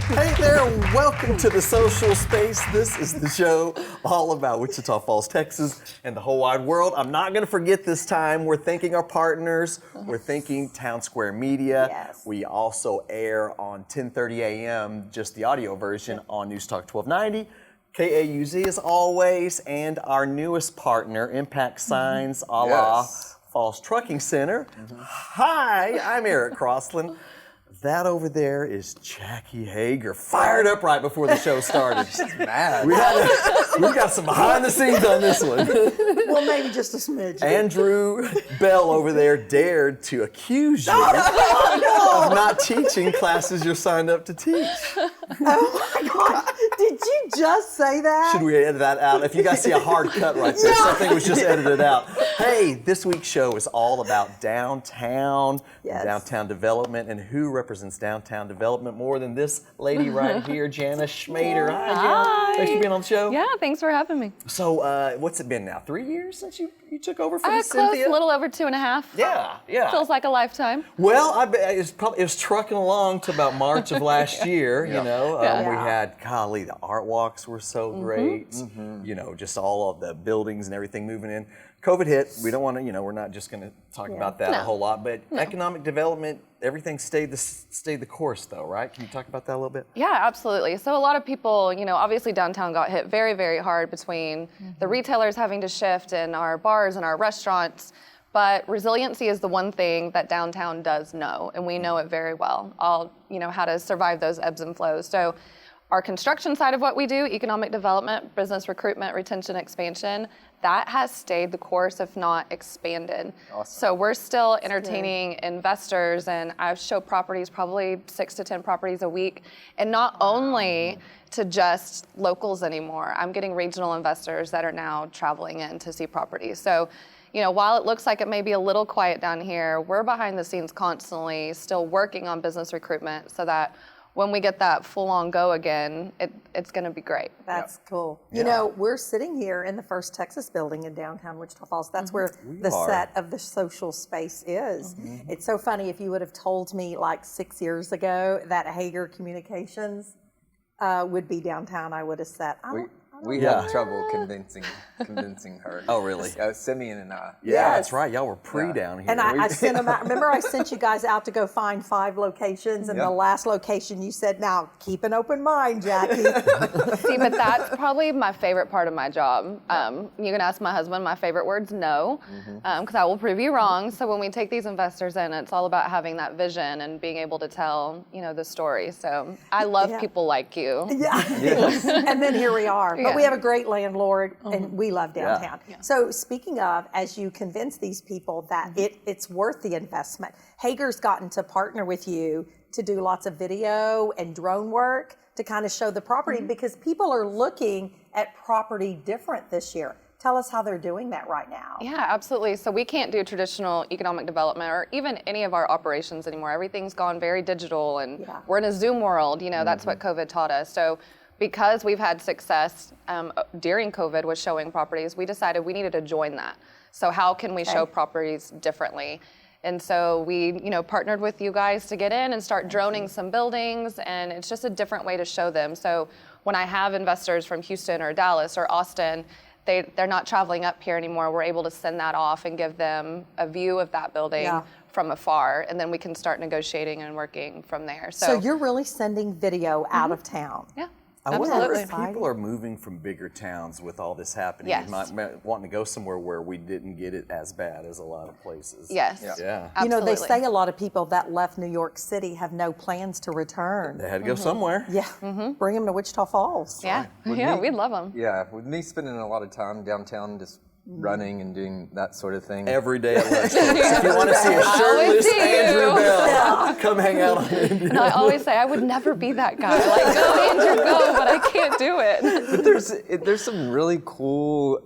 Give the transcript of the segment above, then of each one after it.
Hey there, welcome to the social space. This is the show all about Wichita Falls, Texas, and the whole wide world. I'm not going to forget this time. We're thanking our partners. We're thanking Town Square Media. Yes. We also air on 10:30 a.m., just the audio version on News Talk 1290. KAUZ as always, and our newest partner, Impact Signs, a la Yes. Falls Trucking Center. Hi, I'm Eric CROSSLIN. That over there is Jackie Hoegger, fired up right before the show started. She's mad. We got some behind the scenes on this one. Well, maybe just a smidge. Andrew Bell over there dared to accuse you of not teaching classes you're signed up to teach. Oh my God! Did you just say that? Should we edit that out? If you guys see a hard cut right there, something was just edited out. Hey, this week's show is all about downtown, Yes. downtown development, and who represents downtown development more than this lady right here, Jana Schmader. Hi, Jana. Hi. Thanks for being on the show. Yeah, thanks for having me. So, what's it been now? 3 years since you took over for Close, Cynthia? a little over 2.5. Yeah. Feels like a lifetime. Well, it was trucking along to about March of last year, you know. Yeah. We had, golly, the art walks were so great. You know, just all of the buildings and everything moving in. COVID hit. We don't want to, we're not just going to talk about that a whole lot, but economic development, everything stayed the course though, right? Can you talk about that a little bit? Yeah, absolutely. So a lot of people, obviously downtown got hit very, very hard between the retailers having to shift and our bars and our restaurants. But resiliency is the one thing that downtown does know, and we know it very well. How to survive those ebbs and flows. So our construction side of what we do, economic development, business recruitment, retention, expansion, that has stayed the course, if not expanded. Awesome. So we're still entertaining investors, and I show properties, probably 6 to 10 properties a week, and not only to just locals anymore. I'm getting regional investors that are now traveling in to see properties. So, while it looks like it may be a little quiet down here, we're behind the scenes constantly still working on business recruitment so that when we get that full-on go again, it's going to be great. That's cool. Yeah. We're sitting here in the First Texas building in downtown Wichita Falls. That's where the are. set of the social space is. It's so funny. If you would have told me like 6 years ago that Hoegger Communications would be downtown, I would have said, We Yeah. had trouble convincing her. Oh, really? Simeon and I. Yeah, Yes. that's right. Y'all were down here. And I sent them out. Remember, I sent you guys out to go find 5 locations, and the last location you said, "Now keep an open mind, Jackie." See, but that's probably my favorite part of my job. You can ask my husband, my favorite word's no, because I will prove you wrong. So when we take these investors in, it's all about having that vision and being able to tell, the story. So I love people like you. Yeah. And then here we are. But Yeah. we have a great landlord, and we love downtown. Yeah. So speaking of, as you convince these people that it's worth the investment, Hoegger's gotten to partner with you to do lots of video and drone work to kind of show the property because people are looking at property different this year. Tell us how they're doing that right now. Yeah, absolutely. So we can't do traditional economic development or even any of our operations anymore. Everything's gone very digital, and we're in a Zoom world. That's what COVID taught us. So because we've had success during COVID with showing properties, we decided we needed to join that. So how can we show properties differently? And so we, partnered with you guys to get in and start droning some buildings, and it's just a different way to show them. So when I have investors from Houston or Dallas or Austin, they're not traveling up here anymore. We're able to send that off and give them a view of that building from afar, and then we can start negotiating and working from there. So you're really sending video out of town. Yeah. I wonder Absolutely. if people are moving from bigger towns with all this happening. Yes. Wanting to go somewhere where we didn't get it as bad as a lot of places. Yes. Yeah. Absolutely. They say a lot of people that left New York City have no plans to return. They had to go somewhere. Yeah, bring them to Wichita Falls. Yeah, me- we'd love them. Yeah, with me spending a lot of time downtown just running and doing that sort of thing. Every day at lunch. If you want to see a shirtless see you. Andrew Bell, come hang out on Indian. And I always say I would never be that guy. Like, go Andrew, go, but I can't do it. But there's some really cool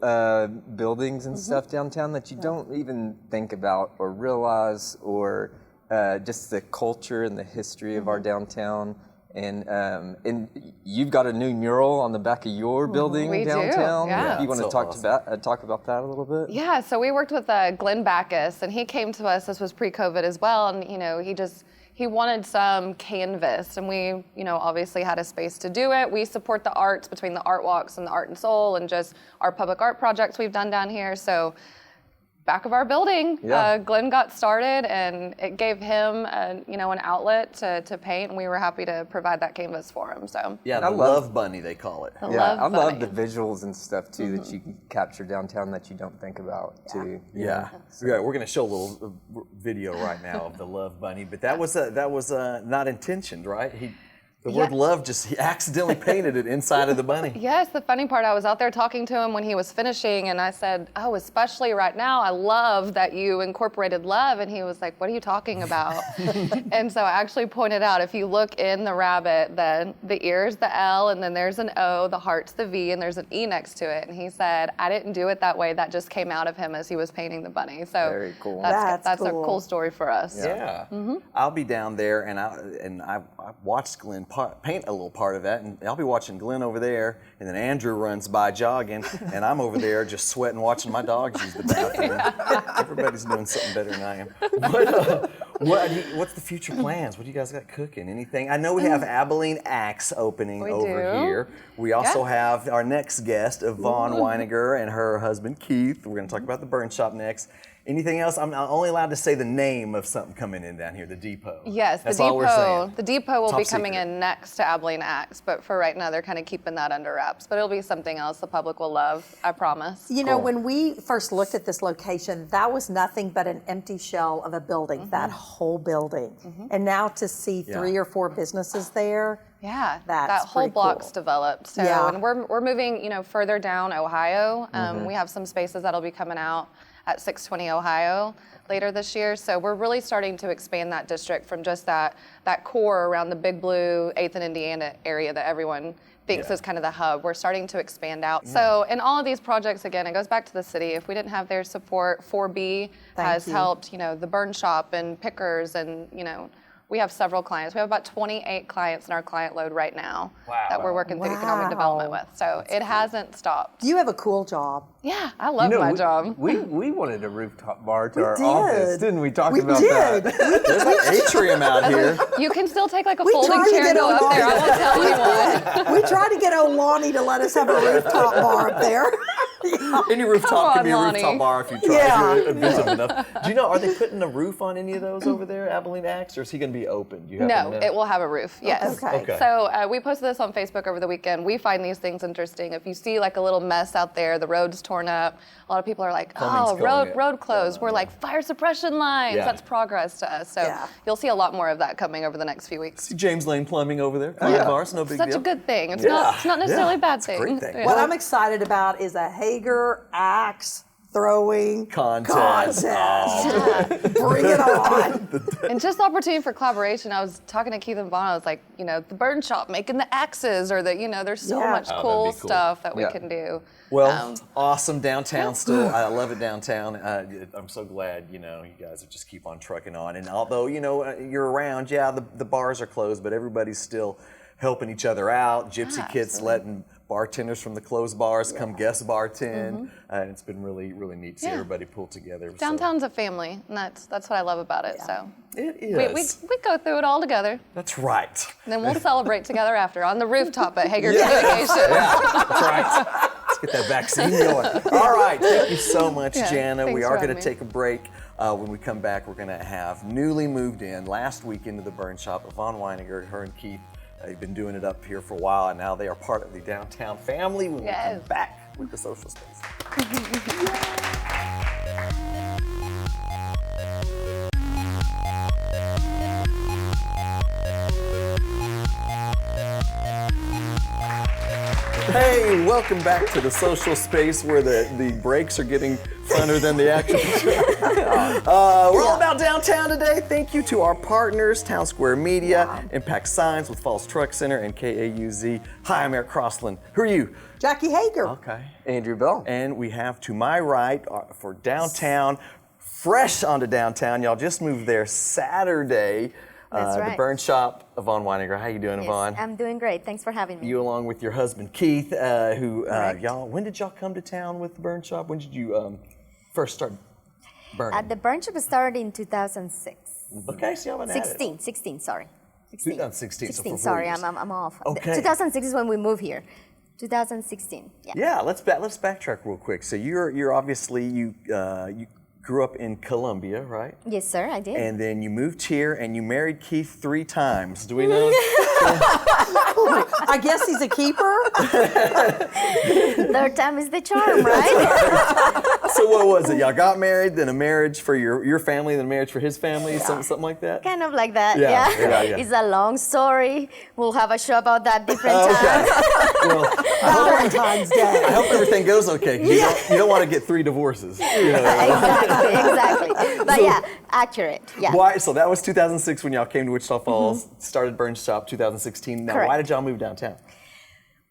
buildings and stuff downtown that you don't even think about or realize, or just the culture and the history of our downtown. And you've got a new mural on the back of your building We do, downtown. yeah. You want to So talk awesome. talk about that a little bit? Yeah, so we worked with Glenn Backus, and he came to us. This was pre-COVID as well, and he he wanted some canvas, and we, obviously had a space to do it. We support the arts between the art walks and the Art and Soul and just our public art projects we've done down here. So back of our building, Glenn got started, and it gave him, an outlet to paint, and we were happy to provide that canvas for him. So yeah, the Love Bunny they call it. I love the visuals and stuff too that you can capture downtown that you don't think about too. Yeah, we're going to show a little video right now of the Love Bunny, but that was not intentioned, right? The word love, he accidentally painted it inside of the bunny. Yes, the funny part, I was out there talking to him when he was finishing, and I said, oh, especially right now, I love that you incorporated love. And he was like, what are you talking about? And so I actually pointed out, if you look in the rabbit, then the ear's the L, and then there's an O, the heart's the V, and there's an E next to it. And he said, I didn't do it that way. That just came out of him as he was painting the bunny. So very cool. That's cool. a cool story for us. Yeah. I'll be down there, and I watched Glenn paint a little part of that, and I'll be watching Glenn over there, and then Andrew runs by jogging, and I'm over there just sweating watching my dogs use the bathroom. Everybody's doing something better than I am. But what's the future plans? What do you guys got cooking? Anything? I know we have Abilene Axe opening over here. We also have our next guest, Ivonne Wineinger, and her husband Keith. We're going to talk about the Burn Shop next. Anything else? I'm only allowed to say the name of something coming in down here, the depot. Yes, That's the all we're saying. The depot will Top be coming secret. in next to Abilene Axe, but for right now, they're kind of keeping that under wraps. But it'll be something else the public will love, I promise. You know, when we first looked at this location, that was nothing but an empty shell of a building, that whole building. And now to see 3 or 4 businesses there, yeah, that's that whole pretty block's cool. developed. So, and we're moving, further down Ohio. We have some spaces that'll be coming out at 620 Ohio later this year. So we're really starting to expand that district from just that core around the Big Blue, 8th and Indiana area that everyone thinks is kind of the hub. We're starting to expand out. So in all of these projects, again, it goes back to the city. If we didn't have their support, 4B has helped, the Burn Shop and Pickers, and, we have several clients. We have about 28 clients in our client load right now that we're working through economic development with. So it hasn't stopped. you have a cool job. Yeah, I love my job. We wanted a rooftop bar to our office, didn't we? Talk about did. that. There's an atrium out here. You can still take like a We folding tried to chair and get go up there. I Ivonne. won't tell anyone. We tried to get old Lonnie to let us have a rooftop bar up there. Any rooftop Come can be a on, rooftop Lonnie. bar if you try Yeah. to inventive enough. Do you know, are they putting a roof on any of those over there, Abilene Axe, or is he going to be open? Do you happen No, to know? it will have a roof, yes. Okay. So we posted this on Facebook over the weekend. We find these things interesting. If you see like a little mess out there, the road's torn up, a lot of people are like, Plumbing's going road closed. We're like, fire suppression lines. Yeah. That's progress to us. So you'll see a lot more of that coming over the next few weeks. See James Lane Plumbing over there. Client of ours, no big Such deal. a good thing. It's not necessarily a bad thing. great thing. Yeah. What I'm excited about is a Hoegger axe throwing Contest. Bring it on. And just the opportunity for collaboration. I was talking to Keith and Ivonne. I was like, the Burn Shop making the axes, or there's so much that'd cool be cool. stuff that we can do. Well, awesome downtown still. I love it downtown. I'm so glad, you guys just keep on trucking on. And although, you're around, the bars are closed, but everybody's still helping each other out. Gypsy Kids letting bartenders from the closed bars come guest bartend. And it's been really, really neat to see everybody pull together. Downtown's a family, and that's what I love about it. So It is. we go through it all together, That's right. and then we'll celebrate together after on the rooftop at Hoegger Communications. That's right. Let's get that vaccine going. All right. Thank you so much, Jana. thanks We for are going having to me. take a break. When we come back, we're going to have newly moved in last week into the Burn Shop, Ivonne Wineinger, her and Keith. They've been doing it up here for a while, and now they are part of the downtown family. We will come back with the social space. Hey, welcome back to the social space where the breaks are getting funner than the actual show. We're all about downtown today. Thank you to our partners, Town Square Media, Impact Signs with Falls Truck Center, and KAUZ. Hi, I'm Eric CROSSLIN. Who are you? Jackie Hoegger. Okay. Andrew Bell. And we have to my right for downtown, fresh onto downtown. Y'all just moved there Saturday. That's right. The Burn Shop, Ivonne Wineinger. How you doing, Yes, Ivonne? I'm doing great. Thanks for having me. You along with your husband Keith, who Correct. when did y'all come to town with the Burn Shop? When did you first start burning? The Burn Shop started in 2006. Okay, so y'all been at it. 16, sorry. 2016, so for 4 sorry, years. I'm off. Okay. 2006 is when we moved here. 2016, yeah. Yeah, let's backtrack real quick. So you're obviously, you grew up in Columbia, right? Yes, sir, I did. And then you moved here and you married Keith 3 times. Do we know? I guess he's a keeper. Third time is the charm, right? So what was it? Y'all got married, then a marriage for your family, then a marriage for his family, something like that? Kind of like that, Yeah, yeah. yeah, yeah. It's a long story. We'll have a show about that different time. Well, Valentine's Day. I hope everything goes okay. 'Cause you don't want to get 3 divorces. You know? Exactly. But yeah, accurate. Yeah. Why? So that was 2006 when y'all came to Wichita Falls, started Burn Shop 2016. Now, Correct. why did y'all move downtown?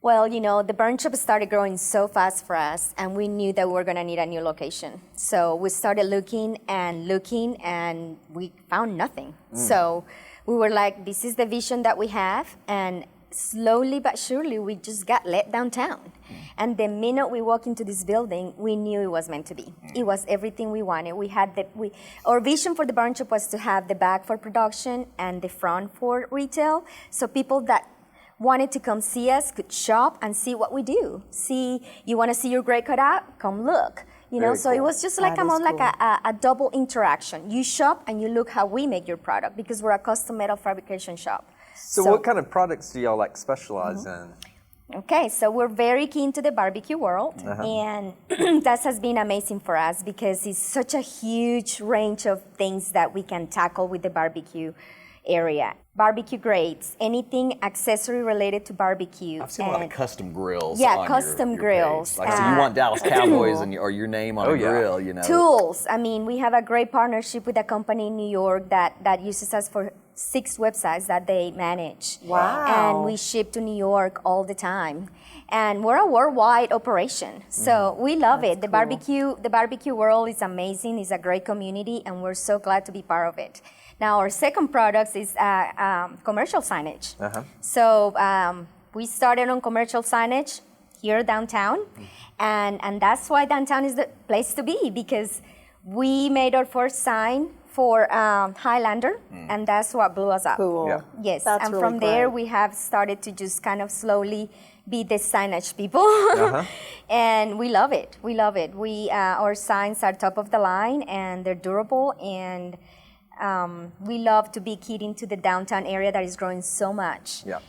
Well, the burn shop started growing so fast for us, and we knew that we were going to need a new location. So we started looking, and we found nothing. So we were like, this is the vision that we have, and slowly but surely, we just got let downtown. And the minute we walked into this building, we knew it was meant to be. It was everything we wanted. Our vision for the burn shop was to have the back for production and the front for retail. So people that wanted to come see us could shop and see what we do. You want to see your grade cut out? Come look. So it was just like a double interaction. You shop and you look how we make your product because we're a custom metal fabrication shop. So what kind of products do y'all specialize in? Okay, so we're very keen to the barbecue world, and that has been amazing for us because it's such a huge range of things that we can tackle with the barbecue area. Barbecue grates, anything accessory related to barbecue. I've seen a lot of custom grills. Yeah, on custom your grills. page. Like, so you want Dallas Cowboys or your name on a grill, Tools. I mean, we have a great partnership with a company in New York that uses us for 6 websites that they manage. Wow. And we ship to New York all the time. And we're a worldwide operation. So we love it. The barbecue world is amazing. It's a great community, and we're so glad to be part of it. Now, our second product is commercial signage. So we started on commercial signage here downtown, and that's why downtown is the place to be, because we made our first sign for Highlander, and that's what blew us up. Cool. Yeah. Yes, That's and really from there great. we have started to just kind of slowly be the signage people, and we love it. We love it. Our signs are top of the line, and they're durable, and we love to be keyed into the downtown area that is growing so much. Yeah.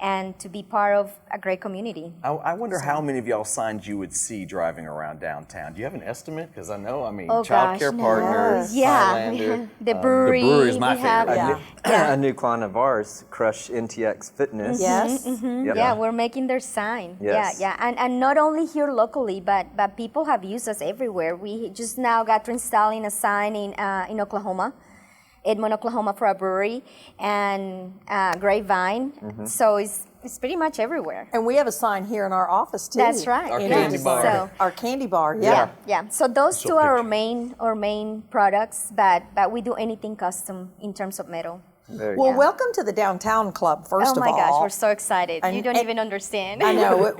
And to be part of a great community. I wonder how many of y'all signs you would see driving around downtown. Do you have an estimate? Because I know, Oh, Child Care gosh, Partners, Yeah, Highlander. the brewery. The brewery is my we have, favorite. A new client of ours, Crush NTX Fitness. Yes. Yep. Yeah, we're making their sign. Yes. Yeah. And not only here locally, but people have used us everywhere. We just now got to installing a sign in Oklahoma, Edmond, Oklahoma, for a brewery, and Grapevine. So it's pretty much everywhere. And we have a sign here in our office too. That's right. Our yeah. candy bar. So, Our candy bar. Yeah. yeah. So those two are our main products, but we do anything custom in terms of metal. There you Well, go. welcome to the Downtown Club, first Oh my of all. gosh, we're so excited. You don't even understand. I know.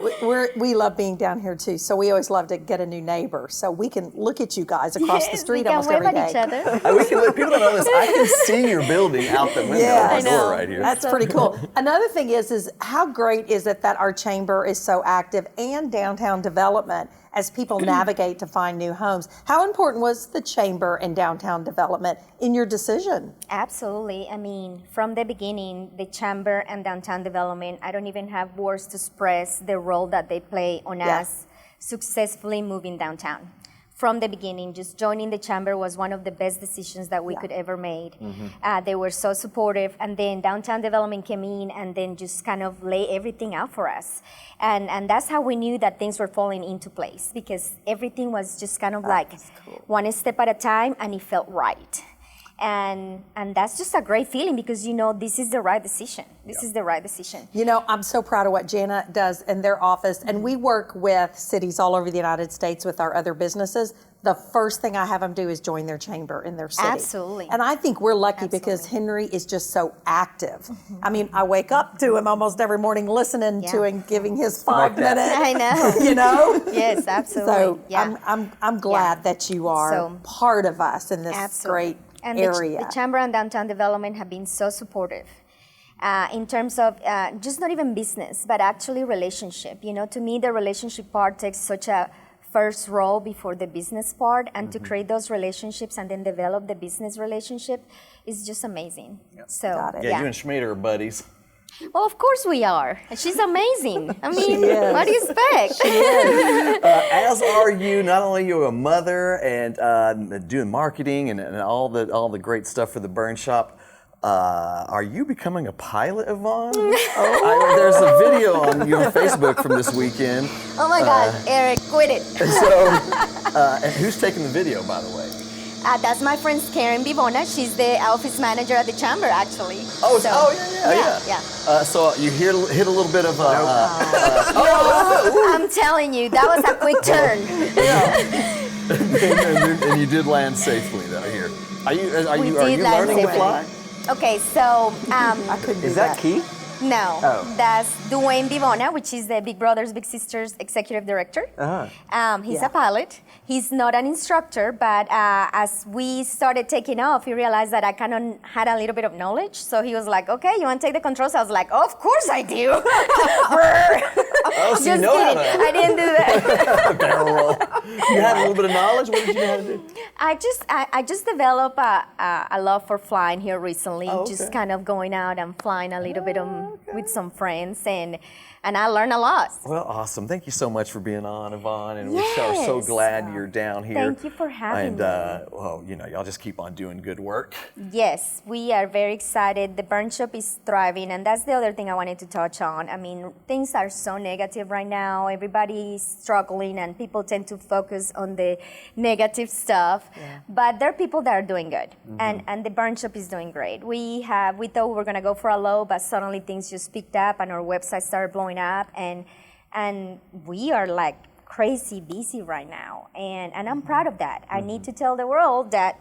We love being down here too. So we always love to get a new neighbor, so we can look at you guys across the street we can almost wave every at day. each other. We can let people know this. I can see your building out the window Yeah, of my door right here. That's pretty cool. Another thing is how great is it that our chamber is so active and downtown development as people navigate to find new homes. How important was the chamber and downtown development in your decision? Absolutely. I mean, from the beginning, the chamber and downtown development, I don't even have words to express the role that they play on us successfully moving downtown. From the beginning, just joining the chamber was one of the best decisions that we could ever made. They were so supportive, and then downtown development came in and then just kind of lay everything out for us. And that's how we knew that things were falling into place, because everything was just kind of like one step at a time, and it felt right. And that's just a great feeling, because this is the right decision. This is the right decision. I'm so proud of what Jana does in their office, and we work with cities all over the United States with our other businesses. The first thing I have them do is join their chamber in their city. Absolutely. And I think we're lucky because Henry is just so active. I mean, I wake up to him almost every morning listening to him, giving his 5 minutes. I know. So Yes, absolutely. I'm glad that you are part of us in this great And area. The Chamber and Downtown Development have been so supportive in terms of just not even business, but actually relationship. You know, to me, the relationship part takes such a first role before the business part, and to create those relationships and then develop the business relationship is just amazing. So Yeah, you and Schmader are buddies. well, of course we are. She's amazing. I mean, what do you expect? As are you. Not only are you a mother and doing marketing and all the great stuff for the Burn Shop. Are you becoming a pilot, Ivonne? There's a video on your Facebook from this weekend. Oh my God, Eric, quit it. And who's taking the video, by the way? That's my friend Karen Bivona. She's the office manager at the Chamber, actually. Oh, So- yeah. So you hit a little bit of I'm telling you, that was a quick turn. and you did land safely, though. Here, are you did land learning to safely. fly? Okay, so I couldn't do Is that key? no, Oh. that's Dwayne Bivona, which is the Big Brothers Big Sisters executive director. He's a pilot. He's not an instructor, but as we started taking off, he realized that I kind of had a little bit of knowledge. So he was like, "Okay, you want to take the controls?" I was like, "Of course I do." Oh, so you Just know how kidding. to I didn't do that. barrel roll. You had a little bit of knowledge. What did you know how to do? I just developed a love for flying here recently. Oh, okay. Just kind of going out and flying a little bit with some friends, and I learned a lot. Well, awesome. Thank you so much for being on, Ivonne, and we are so Yes. glad you're down here. Thank you for having me. Well, y'all just keep on doing good work. Yes, we are very excited. The Burn Shop is thriving, and that's the other thing I wanted to touch on. I mean, things are so negative right now. Everybody's struggling, and people tend to focus on the negative stuff. But there are people that are doing good, and the Burn Shop is doing great. We thought we were gonna go for a low, but suddenly things just picked up, and our website started blowing up, and we are like crazy busy right now, and I'm proud of that. I need to tell the world that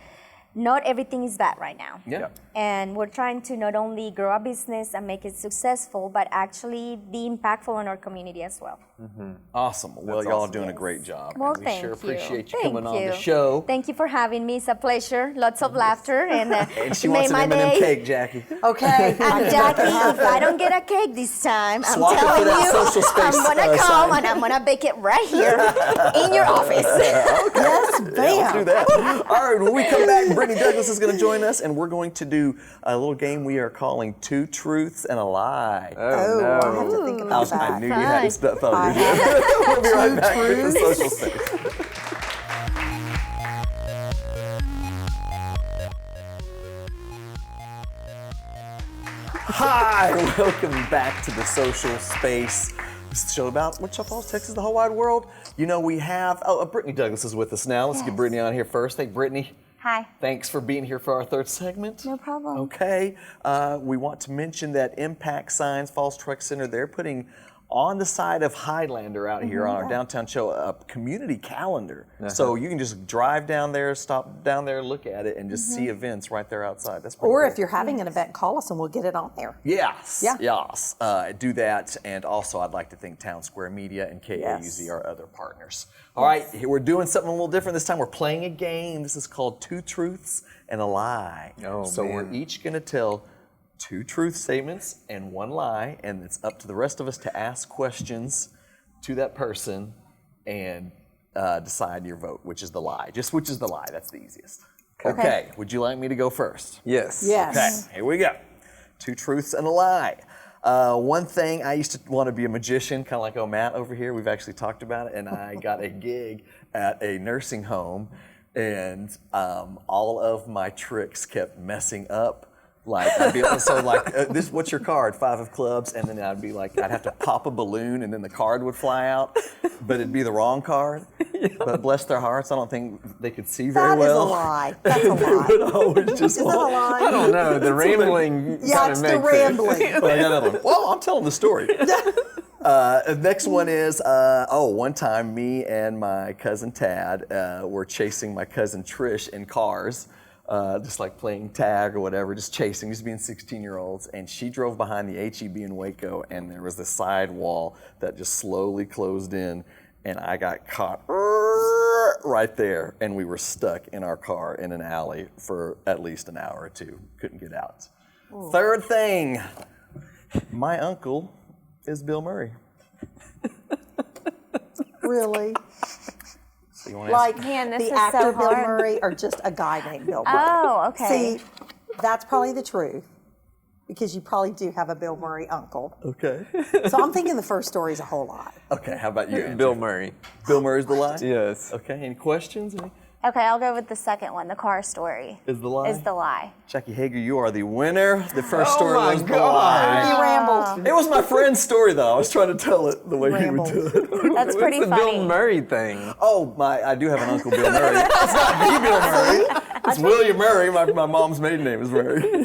not everything is bad right now. Yeah. And we're trying to not only grow a business and make it successful, but actually be impactful on our community as well. Awesome. Well, y'all are doing a great job. Well, and we thank sure you. appreciate you Thank coming on you. the show. Thank you for having me. It's a pleasure. Lots of laughter, and And she it wants made an my M&M day. cake, Jackie. Okay. And Jackie, if I don't get a cake this time, I'm Swap it for telling that you, social space, I'm gonna come sign. and I'm gonna bake it right here in your office. Yes, Let's do bam. that. All right, when we come back, Brittany Douglas is going to join us, and we're going to do a little game we are calling Two Truths and a Lie. Oh, I have to think about that. I knew you had to thought of I it. We'll be right back with the social space. Hi, welcome back to the social space. This is the show about Wichita Falls, Texas, the whole wide world. You know, we have, Brittany Douglas is with us now. Let's get Brittany on here first. Hey, Brittany. Hi. Thanks for being here for our third segment. No problem. Okay. We want to mention that Impact Signs, Falls Truck Center, they're putting on the side of Highlander out here on our downtown show a community calendar. So you can just drive down there, stop down there, look at it, and just see events right there outside. That's pretty Or cool. if you're having an event, call us and we'll get it on there. Yes. Yeah. Yes. Do that. And also, I'd like to thank Town Square Media and KAUZ, Yes. our other partners. All right, here we're doing something a little different this time. We're playing a game. This is called Two Truths and a Lie. Oh, so man. we're each going to tell two truth statements and one lie, and it's up to the rest of us to ask questions to that person and decide your vote, which is the lie. Just which is the lie. That's the easiest. Okay. Would you like me to go first? Yes. Yes. Okay, here we go. Two truths and a lie. One thing, I used to want to be a magician, kind of like Matt over here. We've actually talked about it, and I got a gig at a nursing home, and all of my tricks kept messing up. Like, I'd be this, what's your card? 5 of clubs, and then I'd be like, I'd have to pop a balloon, and then the card would fly out, but it'd be the wrong card. But bless their hearts, I don't think they could see very That is well. a lie. That's a They would lie. always just Is that a lie? I don't know. The rambling Yeah, kind it's of the makes rambling. Well, I got another one. Well, I'm telling the story. Next one is, one time me and my cousin Tad were chasing my cousin Trish in cars, just like playing tag or whatever, just chasing, just being 16-year-olds. And she drove behind the HEB in Waco, and there was this side wall that just slowly closed in, and I got caught right there, and we were stuck in our car in an alley for at least an hour or two. Couldn't get out. Ooh. Third thing, my uncle is Bill Murray. Really? So like Man, this the is actor so Bill hard. Murray or just a guy named Bill Murray? Oh, okay. See, that's probably the truth. Because you probably do have a Bill Murray uncle. Okay. So I'm thinking the first story is a whole lie. Okay, how about you, Andrew? Bill Murray. Bill Murray's the lie? Yes. Okay, any questions? Okay, I'll go with the second one, the car story. Is the lie? Is the lie. Jackie Hoegger, you are the winner. The first story my was the God. lie. He rambled. It was my friend's story, though. I was trying to tell it the way he would do it. That's pretty What's the funny. Bill Murray thing? Oh, I do have an uncle, Bill Murray. It's not the Bill Murray. It's William Murray. My mom's maiden name is Murray.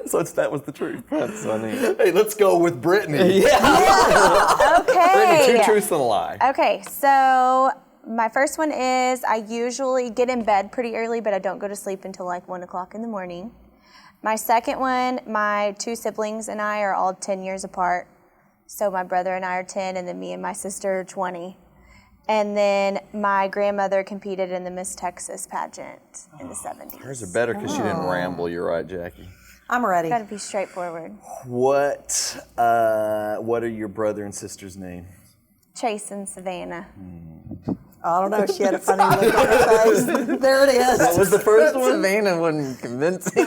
So that was the truth. That's funny. Hey, let's go with Brittany. Okay. Brittany, 2 truths and a lie. Okay, so my first one is I usually get in bed pretty early, but I don't go to sleep until like 1 o'clock in the morning. My second one, my 2 siblings and I are all 10 years apart. So my brother and I are 10, and then me and my sister are 20. And then my grandmother competed in the Miss Texas pageant in the 70s. Hers are better because she didn't ramble. You're right, Jackie. I'm ready. Gotta be straightforward. What are your brother and sister's names? Chase and Savannah. I don't know. She had a funny look on her face. There it is. What was the first one? Savannah wasn't convincing.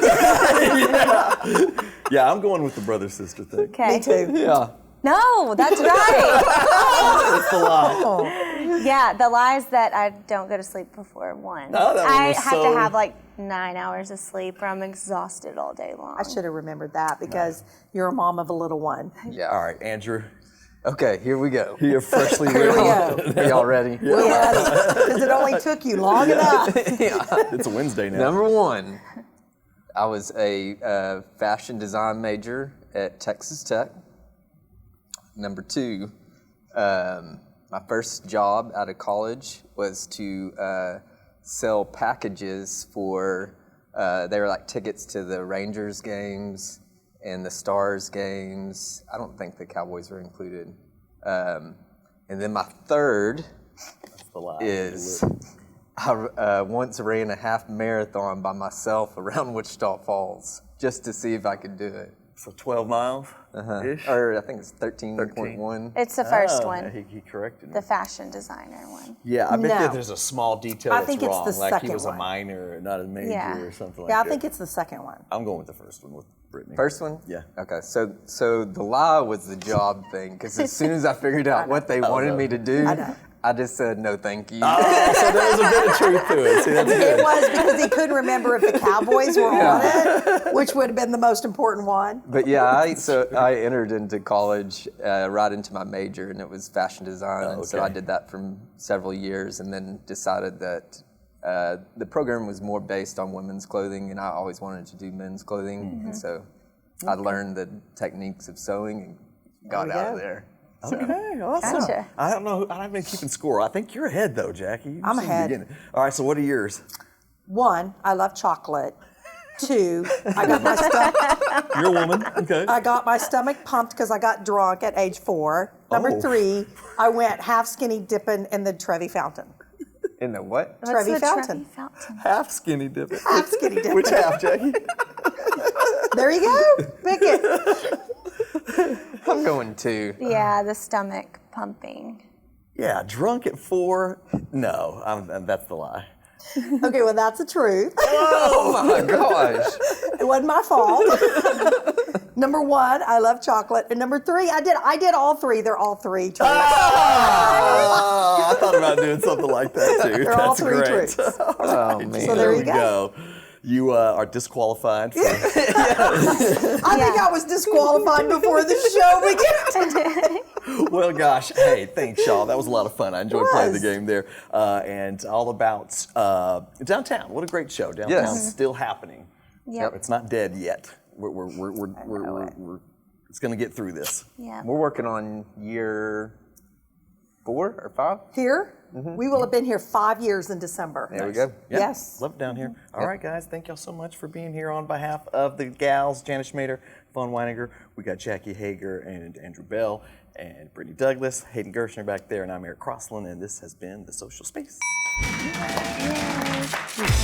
Yeah, I'm going with the brother-sister thing. Okay. Me too. Yeah. No, that's right. That's the lie. Yeah, the lie is that I don't go to sleep before 1. Oh, that one I was have so- to have like 9 hours of sleep or I'm exhausted all day long. I should have remembered that because you're a mom of a little one. Yeah. All right, Andrew. Okay, here we go. You're freshly Here we ready. go. Are y'all ready? Because it only took you long enough. It's a Wednesday now. Number 1, I was a fashion design major at Texas Tech. Number 2, my first job out of college was to sell packages for, they were like tickets to the Rangers games and the Stars games. I don't think the Cowboys were included. And then my third The lie. is I once ran a half marathon by myself around Wichita Falls just to see if I could do it. So 12 miles? Ish? Or I think it's 13.1. It's the first Oh, one, He corrected me. the fashion designer one. Yeah, I bet No. that there's a small detail I that's think it's wrong. the Like he second was a one. minor, not a major Yeah. or something like Yeah, I that. think it's the second one. I'm going with the first one with Brittany. First one? Yeah. Okay, so the lie was the job thing, because as soon as I figured out what they wanted me to do, I just said no thank you. Oh, so there was a bit of truth to it. See, that's It good. was because he couldn't remember if the Cowboys were on it, which would have been the most important one. But yeah, I entered into college right into my major, and it was fashion design, and so okay. I did that for several years, and then decided that the program was more based on women's clothing, and I always wanted to do men's clothing, and so I learned the techniques of sewing and got There we out go. of there. Okay, awesome. Gotcha. I don't know. I haven't been keeping score. I think you're ahead, though, Jackie. You I'm seem to be ahead. getting it. All right, so what are yours? 1, I love chocolate. 2, I got my stomach. You're a woman. Okay. I got my stomach pumped because I got drunk at age 4. Number Oh. 3, I went half skinny dipping in the Trevi fountain. In the what? What's Trevi the Fountain. Trevi Fountain? Half skinny dipping. Half skinny dipping. Which half, Jackie? There you go. Pick it. I'm going 2. Yeah, the stomach pumping. Yeah, drunk at 4. No, that's the lie. Okay, well, that's the truth. Oh my gosh. It wasn't my fault. Number 1, I love chocolate. And number 3, I did all 3. They're all 3 truths. Oh, I thought about doing something like that, too. They're all That's 3 great. truths. Oh man. So there you we go. You are disqualified. For, I think I was disqualified before the show began. well, gosh, hey, thanks, y'all. That was a lot of fun. I enjoyed playing the was. game there. And all about downtown. What a great show. Downtown's Yes. still happening. Yep. It's not dead yet. It's going to get through this. Yeah. We're working on year 4 or 5. Here, we will have been here 5 years in December. There we go. Yeah, Yes. love it down here. All right, guys, thank y'all so much for being here on behalf of the gals, Jana Schmader, Ivonne Wineinger. We got Jackie Hoegger and Andrew Bell and Brittany Douglas, Hayden Gershner back there, and I'm Eric CROSSLIN, and this has been The Social Space. Yay.